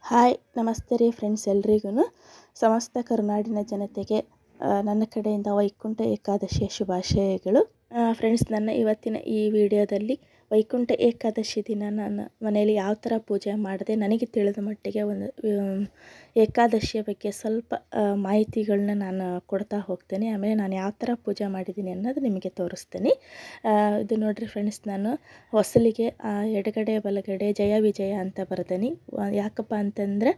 Hi ನಮಸ್ತೆ ರೀ friends ಎಲ್ರಿಗೂ ಸಮಸ್ತ ಕರುನಾಡಿನ ಜನತೆಗೆ ನನ್ನ ಕಡೆಯಿಂದ ವೈಕುಂಠ ಏಕಾದಶಿಯ ಶುಭಾಶಯಗಳು. ಫ್ರೆಂಡ್ಸ್, ನನ್ನ ಇವತ್ತಿನ ಈ ವಿಡಿಯೋದಲ್ಲಿ ವೈಕುಂಠ ಏಕಾದಶಿ ದಿನ ನಾನು ಮನೆಯಲ್ಲಿ ಯಾವ ಥರ ಪೂಜೆ ಮಾಡಿದೆ, ನನಗೆ ತಿಳಿದ ಮಟ್ಟಿಗೆ ಒಂದು ಏಕಾದಶಿಯ ಬಗ್ಗೆ ಸ್ವಲ್ಪ ಮಾಹಿತಿಗಳನ್ನ ನಾನು ಕೊಡ್ತಾ ಹೋಗ್ತೇನೆ. ಆಮೇಲೆ ನಾನು ಯಾವ ಥರ ಪೂಜೆ ಮಾಡಿದ್ದೀನಿ ಅನ್ನೋದು ನಿಮಗೆ ತೋರಿಸ್ತೀನಿ. ಇದು ನೋಡಿರಿ ಫ್ರೆಂಡ್ಸ್, ನಾನು ಹೊಸಲಿಗೆ ಎಡಗಡೆ ಬಲಗಡೆ ಜಯ ವಿಜಯ ಅಂತ ಬರ್ದೇನೆ. ಯಾಕಪ್ಪ ಅಂತಂದರೆ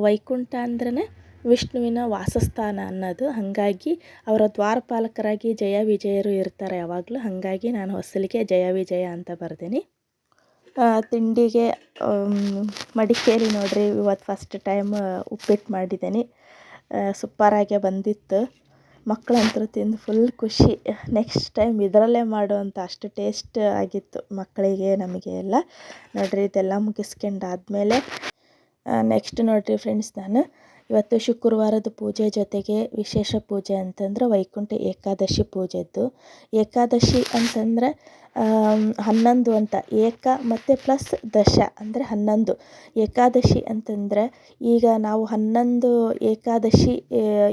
ವೈಕುಂಠ ಅಂದ್ರೆ ವಿಷ್ಣುವಿನ ವಾಸಸ್ಥಾನ ಅನ್ನೋದು. ಹಾಗಾಗಿ ಅವರ ದ್ವಾರಪಾಲಕರಾಗಿ ಜಯ ವಿಜಯರು ಇರ್ತಾರೆ ಯಾವಾಗಲೂ. ಹಾಗಾಗಿ ನಾನು ಹೊಸಲಿಗೆ ಜಯ ವಿಜಯ ಅಂತ ಬರ್ದೇನೆ. ತಿಂಡಿಗೆ ಮಡಿಕೇರಿ ನೋಡ್ರಿ, ಇವತ್ತು ಫಸ್ಟ್ ಟೈಮ್ ಉಪ್ಪಿಟ್ಟು ಮಾಡಿದ್ದೀನಿ. ಸೂಪರಾಗೆ ಬಂದಿತ್ತು. ಮಕ್ಕಳಂತೂ ತಿಂದು ಫುಲ್ ಖುಷಿ. ನೆಕ್ಸ್ಟ್ ಟೈಮ್ ಇದರಲ್ಲೇ ಮಾಡುವಂಥ ಅಷ್ಟು ಟೇಸ್ಟ್ ಆಗಿತ್ತು ಮಕ್ಕಳಿಗೆ, ನಮಗೆ ಎಲ್ಲ. ನೋಡಿರಿ, ಇದೆಲ್ಲ ಮುಗಿಸ್ಕೊಂಡಾದ್ಮೇಲೆ ನೆಕ್ಸ್ಟ್ ನೋಡಿರಿ ಫ್ರೆಂಡ್ಸ್, ನಾನು ಇವತ್ತು ಶುಕ್ರವಾರದ ಪೂಜೆ ಜೊತೆಗೆ ವಿಶೇಷ ಪೂಜೆ ಅಂತಂದ್ರೆ ವೈಕುಂಠ ಏಕಾದಶಿ ಪೂಜೆದ್ದು. ಏಕಾದಶಿ ಅಂತಂದರೆ 11 ಅಂತ, ಏಕ ಮತ್ತು ಪ್ಲಸ್ ದಶ ಅಂದರೆ 11. ಏಕಾದಶಿ ಅಂತಂದರೆ ಈಗ ನಾವು 11 ಏಕಾದಶಿ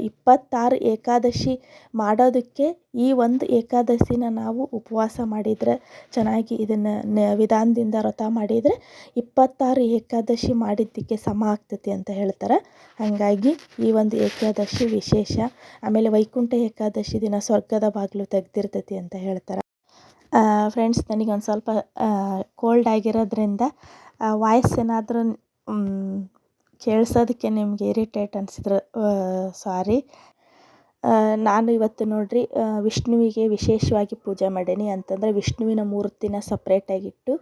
26 ಏಕಾದಶಿ ಮಾಡೋದಕ್ಕೆ ಈ ಒಂದು ಏಕಾದಶಿನ ನಾವು ಉಪವಾಸ ಮಾಡಿದರೆ ಚೆನ್ನಾಗಿ ಇದನ್ನು ವಿಧಾನದಿಂದ ವ್ರತ ಮಾಡಿದರೆ 26 ಏಕಾದಶಿ ಮಾಡಿದ್ದಕ್ಕೆ ಸಮ ಆಗ್ತೈತಿ ಅಂತ ಹೇಳ್ತಾರೆ. ಹಾಗಾಗಿ ಈ ಒಂದು ಏಕಾದಶಿ ವಿಶೇಷ. ಆಮೇಲೆ ವೈಕುಂಠ ಏಕಾದಶಿ ದಿನ ಸ್ವರ್ಗದ ಬಾಗಿಲು ತೆಗೆದಿರ್ತೈತಿ ಅಂತ ಹೇಳ್ತಾರೆ. ಫ್ರೆಂಡ್ಸ್, ನನಗೊಂದು ಸ್ವಲ್ಪ ಕೋಲ್ಡ್ ಆಗಿರೋದ್ರಿಂದ ವಾಯ್ಸ್ ಏನಾದರೂ ಕೇಳಿಸೋದಕ್ಕೆ ನಿಮಗೆ ಇರಿಟೇಟ್ ಅನಿಸಿದ್ರೆ ಸಾರಿ. ನಾನು ಇವತ್ತು ನೋಡ್ರಿ ವಿಷ್ಣುವಿಗೆ ವಿಶೇಷವಾಗಿ ಪೂಜೆ ಮಾಡೀನಿ. ಅಂತಂದರೆ ವಿಷ್ಣುವಿನ ಮೂರ್ತಿನ ಸಪ್ರೇಟಾಗಿಟ್ಟು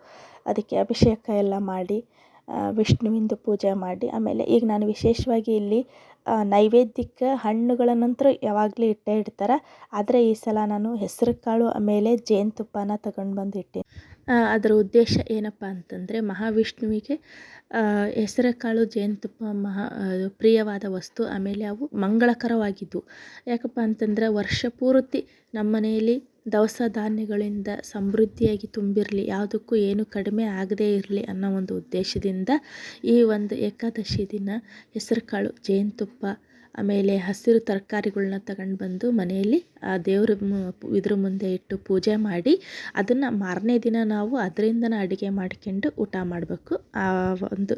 ಅದಕ್ಕೆ ಅಭಿಷೇಕ ಎಲ್ಲ ಮಾಡಿ ವಿಷ್ಣುವಿಂದು ಪೂಜೆ ಮಾಡಿ, ಆಮೇಲೆ ಈಗ ನಾನು ವಿಶೇಷವಾಗಿ ಇಲ್ಲಿ ನೈವೇದ್ಯಕ್ಕೆ ಹಣ್ಣುಗಳ ನಂತರ ಯಾವಾಗಲೂ ಇಟ್ಟೇ ಇಡ್ತಾರೆ. ಆದರೆ ಈ ಸಲ ನಾನು ಹೆಸರು ಕಾಳು ಆಮೇಲೆ ಜೇನುತುಪ್ಪನ ತಗೊಂಡು ಬಂದು ಇಟ್ಟೆ. ಅದರ ಉದ್ದೇಶ ಏನಪ್ಪ ಅಂತಂದರೆ ಮಹಾವಿಷ್ಣುವಿಗೆ ಹೆಸರು ಕಾಳು ಜೇನುತುಪ್ಪ ಪ್ರಿಯವಾದ ವಸ್ತು. ಆಮೇಲೆ ಅವು ಮಂಗಳಕರವಾಗಿದ್ದವು. ಯಾಕಪ್ಪ ಅಂತಂದರೆ ವರ್ಷ ಪೂರ್ತಿ ನಮ್ಮ ಮನೆಯಲ್ಲಿ ದವಸ ಧಾನ್ಯಗಳಿಂದ ಸಮೃದ್ಧಿಯಾಗಿ ತುಂಬಿರಲಿ, ಯಾವುದಕ್ಕೂ ಏನು ಕಡಿಮೆ ಆಗದೇ ಇರಲಿ ಅನ್ನೋ ಒಂದು ಉದ್ದೇಶದಿಂದ ಈ ಒಂದು ಏಕಾದಶಿ ದಿನ ಹೆಸರು ಕಾಳು ಜೇನುತುಪ್ಪ ಆಮೇಲೆ ಹಸಿರು ತರಕಾರಿಗಳನ್ನ ತಗೊಂಡು ಬಂದು ಮನೆಯಲ್ಲಿ ಆ ದೇವ್ರ ಇದ್ರ ಮುಂದೆ ಇಟ್ಟು ಪೂಜೆ ಮಾಡಿ ಅದನ್ನು ಮಾರನೇ ದಿನ ನಾವು ಅದರಿಂದನೇ ಅಡುಗೆ ಮಾಡ್ಕೊಂಡು ಊಟ ಮಾಡಬೇಕು. ಆ ಒಂದು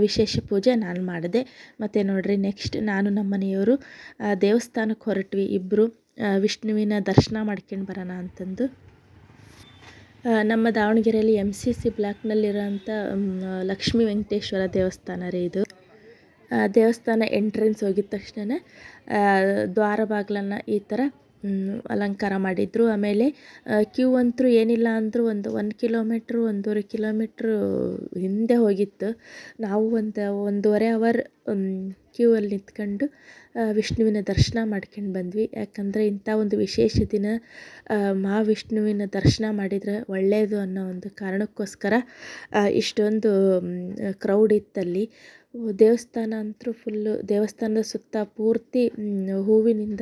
ವಿಶೇಷ ಪೂಜೆ ನಾನು ಮಾಡಿದೆ. ಮತ್ತು ನೋಡಿರಿ, ನೆಕ್ಸ್ಟ್ ನಾನು ನಮ್ಮ ಮನೆಯವರು ದೇವಸ್ಥಾನಕ್ಕೆ ಹೊರಟ್ವಿ ಇಬ್ಬರು, ವಿಷ್ಣುವಿನ ದರ್ಶನ ಮಾಡ್ಕೊಂಡು ಬರೋಣ ಅಂತಂದು. ನಮ್ಮ ದಾವಣಗೆರೆಯಲ್ಲಿ MCC ಬ್ಲಾಕ್ನಲ್ಲಿರೋಂಥ ಲಕ್ಷ್ಮೀ ವೆಂಕಟೇಶ್ವರ ದೇವಸ್ಥಾನ ರೀ ಇದು. ದೇವಸ್ಥಾನ ಎಂಟ್ರೆನ್ಸ್ ಹೋಗಿದ ತಕ್ಷಣ ದ್ವಾರ ಬಾಗಿಲನ್ನು ಈ ಥರ ಅಲಂಕಾರ ಮಾಡಿದರು. ಆಮೇಲೆ ಕ್ಯೂ ಅಂತೂ ಏನಿಲ್ಲ ಅಂದರೂ ಒಂದು 1 ಕಿಲೋಮೀಟ್ರು 1.5 ಕಿಲೋಮೀಟ್ರು ಹಿಂದೆ ಹೋಗಿತ್ತು. ನಾವು 1.5 ಅವರ್ ಕ್ಯೂ ಅಲ್ಲಿ ನಿಂತ್ಕೊಂಡು ವಿಷ್ಣುವಿನ ದರ್ಶನ ಮಾಡ್ಕೊಂಡು ಬಂದ್ವಿ. ಯಾಕಂದರೆ ಇಂಥ ಒಂದು ವಿಶೇಷ ದಿನ ಮಹಾವಿಷ್ಣುವಿನ ದರ್ಶನ ಮಾಡಿದರೆ ಒಳ್ಳೆಯದು ಅನ್ನೋ ಒಂದು ಕಾರಣಕ್ಕೋಸ್ಕರ ಇಷ್ಟೊಂದು ಕ್ರೌಡ್ ಇತ್ತಲ್ಲಿ. ದೇವಸ್ಥಾನ ಅಂತೂ ಫುಲ್ಲು, ದೇವಸ್ಥಾನದ ಸುತ್ತ ಪೂರ್ತಿ ಹೂವಿನಿಂದ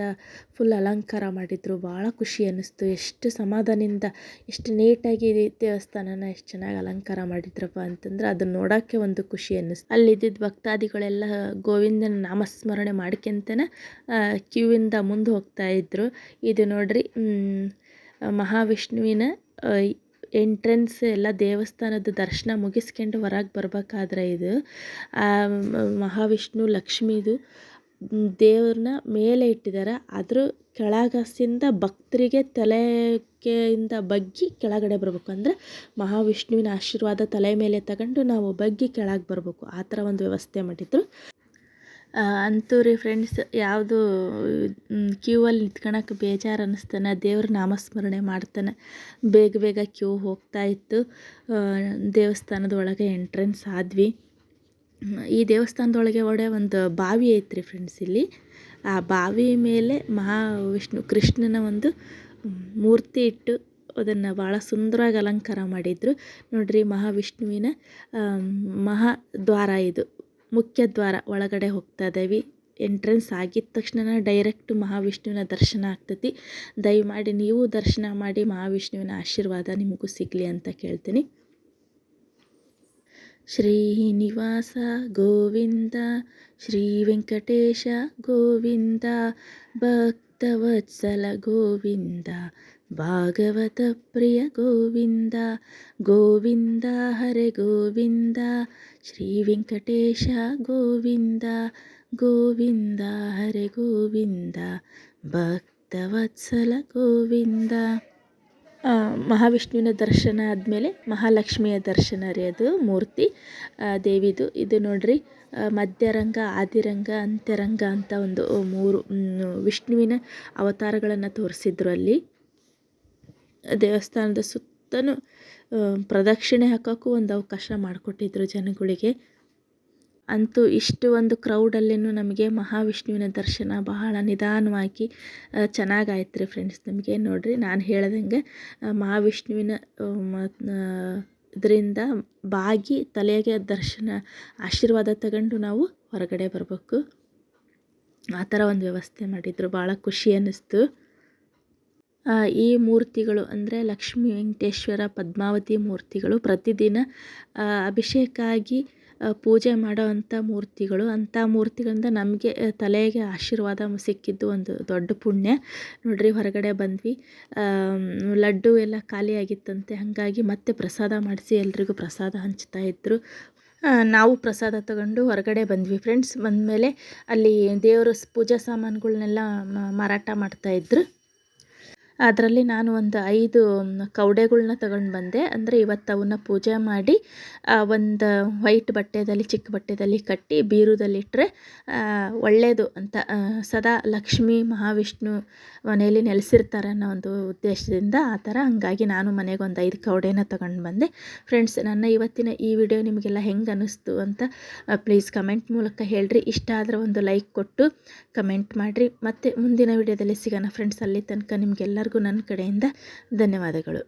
ಫುಲ್ ಅಲಂಕಾರ ಮಾಡಿದರು. ಭಾಳ ಖುಷಿ ಅನ್ನಿಸ್ತು. ಎಷ್ಟು ಸಮಾಧಾನದಿಂದ ಎಷ್ಟು ನೀಟಾಗಿ ದೇವಸ್ಥಾನನ ಎಷ್ಟು ಚೆನ್ನಾಗಿ ಅಲಂಕಾರ ಮಾಡಿದ್ರಪ್ಪ ಅಂತಂದ್ರೆ ಅದನ್ನು ನೋಡೋಕ್ಕೆ ಒಂದು ಖುಷಿ ಅನ್ನಿಸ್ತು. ಅಲ್ಲಿದ್ದಿದ್ದ ಭಕ್ತಾದಿಗಳೆಲ್ಲ ಗೋವಿಂದನ ನಾಮಸ್ಮರಣೆ ಮಾಡ್ಕೊಂತನೇ ಕ್ಯೂವಿಂದ ಮುಂದೆ ಹೋಗ್ತಾಯಿದ್ರು. ಇದು ನೋಡ್ರಿ, ಮಹಾವಿಷ್ಣುವಿನ ಎಂಟ್ರೆನ್ಸ್ ಎಲ್ಲ ದೇವಸ್ಥಾನದ ದರ್ಶನ ಮುಗಿಸ್ಕೊಂಡು ಹೊರಗೆ ಬರ್ಬೇಕಾದ್ರೆ ಇದು ಮಹಾವಿಷ್ಣು ಲಕ್ಷ್ಮೀದು ದೇವ್ರನ್ನ ಮೇಲೆ ಇಟ್ಟಿದ್ದಾರೆ. ಅದ್ರ ಕೆಳಗಸಿಂದ ಭಕ್ತರಿಗೆ ತಲೆಗೆಯಿಂದ ಬಗ್ಗಿ ಕೆಳಗಡೆ ಬರಬೇಕು. ಅಂದರೆ ಮಹಾವಿಷ್ಣುವಿನ ಆಶೀರ್ವಾದ ತಲೆ ಮೇಲೆ ತಗೊಂಡು ನಾವು ಬಗ್ಗಿ ಕೆಳಗೆ ಬರಬೇಕು. ಆ ಥರ ಒಂದು ವ್ಯವಸ್ಥೆ ಮಾಡಿದ್ರು. ಅಂತೂ ರೀ ಫ್ರೆಂಡ್ಸ್, ಯಾವುದು ಕ್ಯೂ ಅಲ್ಲಿ ನಿಂತ್ಕೊಳಕ್ಕೆ ಬೇಜಾರು ಅನ್ನಿಸ್ತಾನೆ, ದೇವ್ರ ನಾಮಸ್ಮರಣೆ ಮಾಡ್ತಾನೆ ಬೇಗ ಬೇಗ ಕ್ಯೂ ಹೋಗ್ತಾ ಇತ್ತು. ದೇವಸ್ಥಾನದ ಒಳಗೆ ಎಂಟ್ರೆನ್ಸ್ ಆದ್ವಿ. ಈ ದೇವಸ್ಥಾನದೊಳಗೆ ಒಂದು ಬಾವಿ ಐತ್ರಿ ಫ್ರೆಂಡ್ಸ್. ಇಲ್ಲಿ ಆ ಬಾವಿ ಮೇಲೆ ಮಹಾವಿಷ್ಣು ಕೃಷ್ಣನ ಒಂದು ಮೂರ್ತಿ ಇಟ್ಟು ಅದನ್ನು ಭಾಳ ಸುಂದರವಾಗಿ ಅಲಂಕಾರ ಮಾಡಿದರು. ನೋಡ್ರಿ, ಮಹಾವಿಷ್ಣುವಿನ ಮಹಾದ್ವಾರ ಇದು, ಮುಖ್ಯ ದ್ವಾರ. ಒಳಗಡೆ ಹೋಗ್ತಾ ಇದ್ದೀವಿ. ಎಂಟ್ರೆನ್ಸ್ ಆಗಿದ ತಕ್ಷಣ ಡೈರೆಕ್ಟ್ ಮಹಾವಿಷ್ಣುವಿನ ದರ್ಶನ ಆಗ್ತೈತಿ. ದಯಮಾಡಿ ನೀವು ದರ್ಶನ ಮಾಡಿ ಮಹಾವಿಷ್ಣುವಿನ ಆಶೀರ್ವಾದ ನಿಮಗೂ ಸಿಗಲಿ ಅಂತ ಕೇಳ್ತೀನಿ. ಶ್ರೀನಿವಾಸ ಗೋವಿಂದ ಶ್ರೀ ವೆಂಕಟೇಶ ಗೋವಿಂದ ಭಕ್ತವತ್ಸಲ ಗೋವಿಂದ ಭಾಗವತ ಪ್ರಿಯ ಗೋವಿಂದ ಗೋವಿಂದ ಹರೆ ಗೋವಿಂದ ಶ್ರೀ ವೆಂಕಟೇಶ ಗೋವಿಂದ ಗೋವಿಂದ ಹರೆ ಗೋವಿಂದ ಭಕ್ತವತ್ಸಲ ಗೋವಿಂದ. ಮಹಾವಿಷ್ಣುವಿನ ದರ್ಶನ ಆದಮೇಲೆ ಮಹಾಲಕ್ಷ್ಮಿಯ ದರ್ಶನ ರೀ ಅದು ಮೂರ್ತಿ ದೇವಿದು. ಇದು ನೋಡ್ರಿ ಮಧ್ಯರಂಗ, ಆದಿರಂಗ, ಅಂತ್ಯರಂಗ ಅಂತ ಒಂದು 3 ವಿಷ್ಣುವಿನ ಅವತಾರಗಳನ್ನು ತೋರಿಸಿದ್ರು ಅಲ್ಲಿ. ದೇವಸ್ಥಾನದ ಸುತ್ತಲೂ ಪ್ರದಕ್ಷಿಣೆ ಹಾಕೋಕ್ಕೂ ಒಂದು ಅವಕಾಶ ಮಾಡಿಕೊಟ್ಟಿದ್ರು ಜನಗಳಿಗೆ. ಅಂತೂ ಇಷ್ಟು ಒಂದು ಕ್ರೌಡಲ್ಲಿನೂ ನಮಗೆ ಮಹಾವಿಷ್ಣುವಿನ ದರ್ಶನ ಬಹಳ ನಿಧಾನವಾಗಿ ಚೆನ್ನಾಗಾಯ್ತು ರೀ ಫ್ರೆಂಡ್ಸ್. ನಮಗೆ ನೋಡಿರಿ, ನಾನು ಹೇಳ್ದಂಗೆ ಮಹಾವಿಷ್ಣುವಿನ ಇದರಿಂದ ಬಾಗಿ ತಲೆಗೆ ದರ್ಶನ ಆಶೀರ್ವಾದ ತಗೊಂಡು ನಾವು ಹೊರಗಡೆ ಬರಬೇಕು. ಆ ಥರ ಒಂದು ವ್ಯವಸ್ಥೆ ಮಾಡಿದರು. ಭಾಳ ಖುಷಿ ಅನ್ನಿಸ್ತು. ಈ ಮೂರ್ತಿಗಳು ಅಂದರೆ ಲಕ್ಷ್ಮೀ ವೆಂಕಟೇಶ್ವರ, ಪದ್ಮಾವತಿ ಮೂರ್ತಿಗಳು ಪ್ರತಿದಿನ ಅಭಿಷೇಕ ಆಗಿ ಪೂಜೆ ಮಾಡೋ ಅಂಥ ಮೂರ್ತಿಗಳು. ಅಂಥ ಮೂರ್ತಿಗಳಿಂದ ನಮಗೆ ತಲೆಗೆ ಆಶೀರ್ವಾದ ಸಿಕ್ಕಿದ್ದು ಒಂದು ದೊಡ್ಡ ಪುಣ್ಯ. ನೋಡ್ರಿ, ಹೊರಗಡೆ ಬಂದ್ವಿ, ಲಡ್ಡು ಎಲ್ಲ ಖಾಲಿಯಾಗಿತ್ತಂತೆ. ಹಾಗಾಗಿ ಮತ್ತೆ ಪ್ರಸಾದ ಮಾಡಿಸಿ ಎಲ್ರಿಗೂ ಪ್ರಸಾದ ಹಂಚ್ತಾ ಇದ್ದರು. ನಾವು ಪ್ರಸಾದ ತಗೊಂಡು ಹೊರಗಡೆ ಬಂದ್ವಿ ಫ್ರೆಂಡ್ಸ್. ಬಂದಮೇಲೆ ಅಲ್ಲಿ ದೇವರ ಪೂಜಾ ಸಾಮಾನುಗಳನ್ನೆಲ್ಲ ಮಾರಾಟ ಮಾಡ್ತಾಯಿದ್ರು. ಅದರಲ್ಲಿ ನಾನು ಒಂದು 5 ಕವಡೆಗಳ್ನ ತಗೊಂಡು ಬಂದೆ. ಅಂದರೆ ಇವತ್ತು ಅವನ್ನ ಪೂಜೆ ಮಾಡಿ ಒಂದು ವೈಟ್ ಬಟ್ಟೆದಲ್ಲಿ, ಚಿಕ್ಕ ಬಟ್ಟೆದಲ್ಲಿ ಕಟ್ಟಿ ಬೀರುದಲ್ಲಿಟ್ಟರೆ ಒಳ್ಳೆಯದು ಅಂತ, ಸದಾ ಲಕ್ಷ್ಮೀ ಮಹಾವಿಷ್ಣು ಮನೆಯಲ್ಲಿ ನೆಲೆಸಿರ್ತಾರೆ ಅನ್ನೋ ಒಂದು ಉದ್ದೇಶದಿಂದ ಆ ಥರ. ಹಂಗಾಗಿ ನಾನು ಮನೆಗೆ ಒಂದು 5 ಕವಡೆನ ತಗೊಂಡು ಬಂದೆ ಫ್ರೆಂಡ್ಸ್. ನನ್ನ ಇವತ್ತಿನ ಈ ವಿಡಿಯೋ ನಿಮಗೆಲ್ಲ ಹೆಂಗೆ ಅನ್ನಿಸ್ತು ಅಂತ ಪ್ಲೀಸ್ ಕಮೆಂಟ್ ಮೂಲಕ ಹೇಳ್ರಿ. ಇಷ್ಟ ಆದರೆ ಒಂದು ಲೈಕ್ ಕೊಟ್ಟು ಕಮೆಂಟ್ ಮಾಡಿರಿ. ಮತ್ತು ಮುಂದಿನ ವಿಡಿಯೋದಲ್ಲಿ ಸಿಗೋಣ ಫ್ರೆಂಡ್ಸ್. ಅಲ್ಲಿ ತನಕ ನಿಮಗೆಲ್ಲರಿಗೂ ನನ್ನ ಕಡೆಯಿಂದ ಧನ್ಯವಾದಗಳು.